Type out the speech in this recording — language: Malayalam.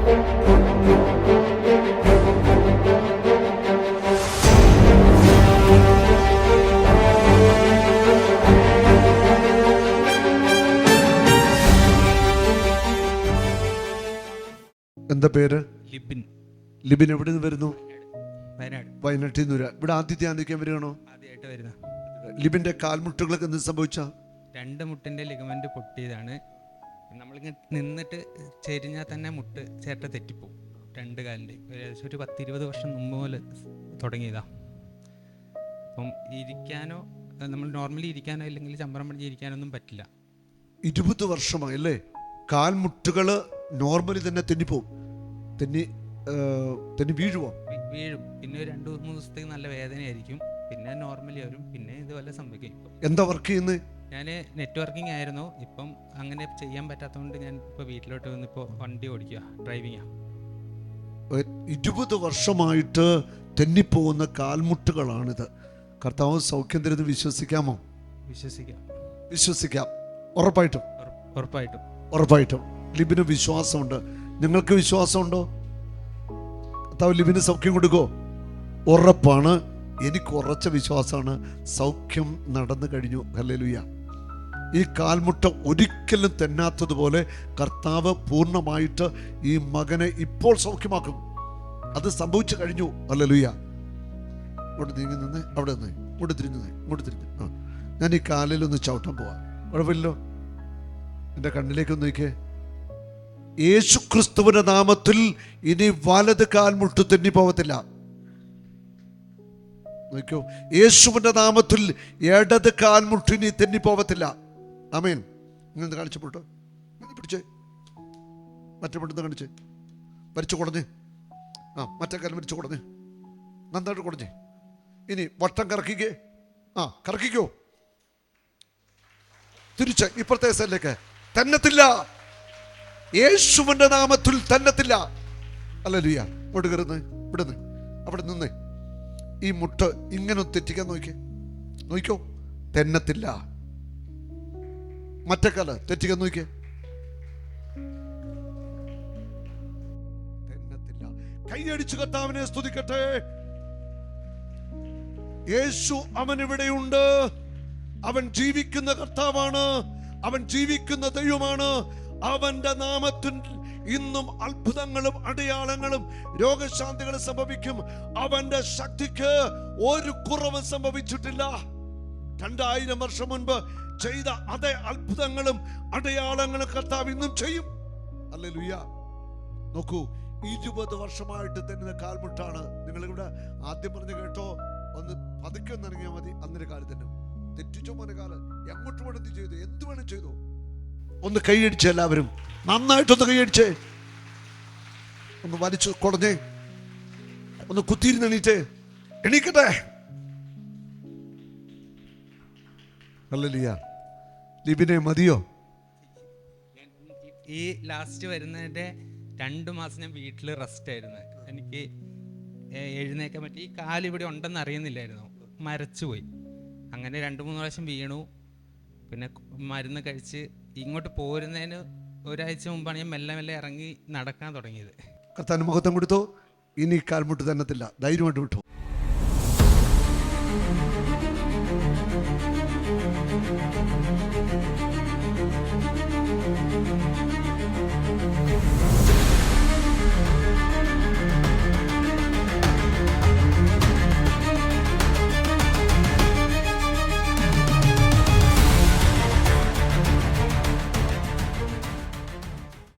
എന്താ പേര്? ലിബിൻ. ലിബിൻ എവിടെ നിന്ന് വരുന്നു? വയനാട്. വയനാട്ടിൽ നിന്ന് വരിക. ഇവിടെ ആദ്യത്തെ ആന്തിക്കാൻ വരികയാണോ? ആദ്യമായിട്ട് വരുന്ന. ലിബിന്റെ കാൽമുട്ടുകളൊക്കെ എന്ത് സംഭവിച്ച? 2 മുട്ടിന്റെ ലിഗമെന്റ് പൊട്ടിയതാണ്. നമ്മളിങ്ങനെ നിന്നിട്ട് ചെരിഞ്ഞാൽ തന്നെ മുട്ട് ചേട്ട തെറ്റിപ്പോവും. 2 കാലിൻ്റെ ഏകദേശം ഒരു 10-20 വർഷം മുമ്പ് പോലെ തുടങ്ങിയതാ. അപ്പം ഇരിക്കാനോ, നമ്മൾ നോർമലി ഇരിക്കാനോ ഇല്ലെങ്കിൽ ചമ്പരം പണിഞ്ഞ് ഇരിക്കാനൊന്നും പറ്റില്ല. 20 വർഷമായി അല്ലേ? കാൽമുട്ടുകൾ നോർമലി തന്നെ തെന്നിപ്പോവും. തെന്നി വീഴുമോ? വീഴും. പിന്നെ 2-3 ദിവസത്തേക്ക് നല്ല വേദനയായിരിക്കും. പിന്നെ നോർമലി വരും. പിന്നെ ഇതുപോലെ സംഭവിക്കും. എന്താ വർക്ക് ചെയ്യുന്നത്? ഞാൻ നെറ്റ്വർക്കിംഗ് ആയിരുന്നു. ഇപ്പം അങ്ങനെ ചെയ്യാൻ പറ്റാത്തതുകൊണ്ട് ഞാൻ ഇപ്പോൾ വീട്ടിലോട്ട് വന്ന് ഇപ്പോൾ വണ്ടി ഓടിക്കുക, ഡ്രൈവിങ്ങാണ്. 20 വർഷമായിട്ട് തെന്നിപ്പോകുന്ന കാൽമുട്ടുകളാണിത്. കർത്താവ് സൗഖ്യം തരുന്നത് വിശ്വസിക്കാമോ? വിശ്വസിക്കാം. ഉറപ്പായിട്ടും ലിബിന് വിശ്വാസമുണ്ട്. നിങ്ങൾക്ക് വിശ്വാസമുണ്ടോ? കർത്താവ് ലിബിന് സൗഖ്യം കൊടുക്കോ? ഉറപ്പാണ്. എനിക്ക് ഉറച്ച വിശ്വാസമാണ്. സൗഖ്യം നടന്നു കഴിഞ്ഞു. ഹല്ലേലൂയ. ഈ കാൽമുട്ട ഒരിക്കലും തെന്നാത്തതുപോലെ കർത്താവ് പൂർണ്ണമായിട്ട് ഈ മകനെ ഇപ്പോൾ സൗഖ്യമാക്കും. അത് സംഭവിച്ചു കഴിഞ്ഞു. ഹല്ലേലൂയ. ഇങ്ങോട്ട് നീങ്ങി നിന്ന്, അവിടെ നിന്ന് ഇങ്ങോട്ട് തിരിഞ്ഞ്. ഞാൻ ഈ കാലിലൊന്ന് ചവിട്ടാൻ പോവാം. കുഴപ്പമില്ലല്ലോ. എൻ്റെ കണ്ണിലേക്കൊന്ന് നോക്കിയേ. യേശു ക്രിസ്തുവിന്റെ നാമത്തിൽ ഇനി വലത് കാൽമുട്ട് തെന്നി പോകത്തില്ല. നോക്കൂ, യേശുവിന്റെ നാമത്തിൽ ഇടത് കാൽമുട്ടിനി തെന്നി പോകത്തില്ല. ആമേൻ. ഇങ്ങനെ കാണിച്ചപ്പോട്ടോ പിടിച്ചേ, മറ്റേ മുട്ടെന്ന് കാണിച്ചേ, വലിച്ചു കുടഞ്ഞ്. മറ്റേ കാലം വലിച്ചു കുടഞ്ഞ്, നന്നായിട്ട് കുടഞ്ഞേ. ഇനി വട്ടം കറക്കിക്കേ. കറക്കിക്കോ. തിരിച്ച് ഇപ്പുറത്തെ സൈഡിലേക്ക്. തന്നത്തില്ല. യേശുവിന്റെ നാമത്തിൽ തന്നത്തില്ല. ഹല്ലേലൂയ. ഇങ്ങോട്ട് കയറുന്നേ. ഇവിടുന്ന് അവിടെ നിന്ന് ഈ മുട്ട് ഇങ്ങനെ തെറ്റിക്കാൻ നോക്കിക്കോ. തെന്നത്തില്ല. മറ്റേ കാല് തെറ്റിക്കാൻ നോക്കിയേ. തെന്നത്തില്ല. കൈയടിച്ചു കർത്താവിനെ സ്തുതിക്കട്ടെ. യേശു അവൻ ഇവിടെയുണ്ട്. അവൻ ജീവിക്കുന്ന കർത്താവാണ്. അവൻ ജീവിക്കുന്ന ദൈവമാണ്. അവന്റെ നാമത്തിൽ ഇന്നും അത്ഭുതങ്ങളും അടയാളങ്ങളും രോഗശാന്തികളും സംഭവിക്കും. അവന്റെ ശക്തിക്ക് ഒരു കുറവും സംഭവിച്ചിട്ടില്ല. 2000 വർഷം മുൻപ് ചെയ്ത അതേ അത്ഭുതങ്ങളും അടയാളങ്ങളും കർത്താവ് ഇന്നും ചെയ്യും. ഹല്ലേലൂയ. നോക്കൂ, 20 വർഷമായിട്ട് തന്നെ കാൽമുട്ടാണ്. നിങ്ങളിവിടെ ആദ്യം പറഞ്ഞു കേട്ടോ, ഒന്ന് പതുക്കെ ഒന്ന് ഇറങ്ങിയാൽ മതി. അന്നൊരു കാലം തന്നെ തെറ്റിച്ചോ മോനെ കാല്. എങ്ങോട്ട് വേണം ചെയ്തു, എന്ത് വേണം ചെയ്തു. ഒന്ന് കൈയടിച്ച് എല്ലാവരും നന്നായിട്ടൊന്ന് കൈയടിച്ചേ. ഒന്ന് വലിച്ചു കുടഞ്ഞേ. ഒന്ന് കുത്തിയിരുന്ന് എണീക്കട്ടെ. ഹല്ലേലൂയ. ലിബിനെ മതിയോ? ഈ ലാസ്റ്റ് വരുന്നതിന്റെ 2 മാസം ഞാൻ വീട്ടിൽ റെസ്റ്റ് ആയിരുന്നു. എനിക്ക് എഴുന്നേക്കാൻ പറ്റി. ഈ കാലിവിടെ ഉണ്ടെന്ന് അറിയുന്നില്ലായിരുന്നു. മരച്ചുപോയി. അങ്ങനെ 2-3 പ്രാവശ്യം വീണു. പിന്നെ മരുന്ന് കഴിച്ച് ഇങ്ങോട്ട് പോരുന്നതിന് ഒരാഴ്ച മുമ്പാണ് ഞാൻ മെല്ലെ ഇറങ്ങി നടക്കാൻ തുടങ്ങിയത്. കർത്താവിന് മഹത്വം കൊടുത്തോ. ഇനി കാൽമുട്ട് തന്നത്തില്ല. ധൈര്യമായിട്ട് വിട്ടു.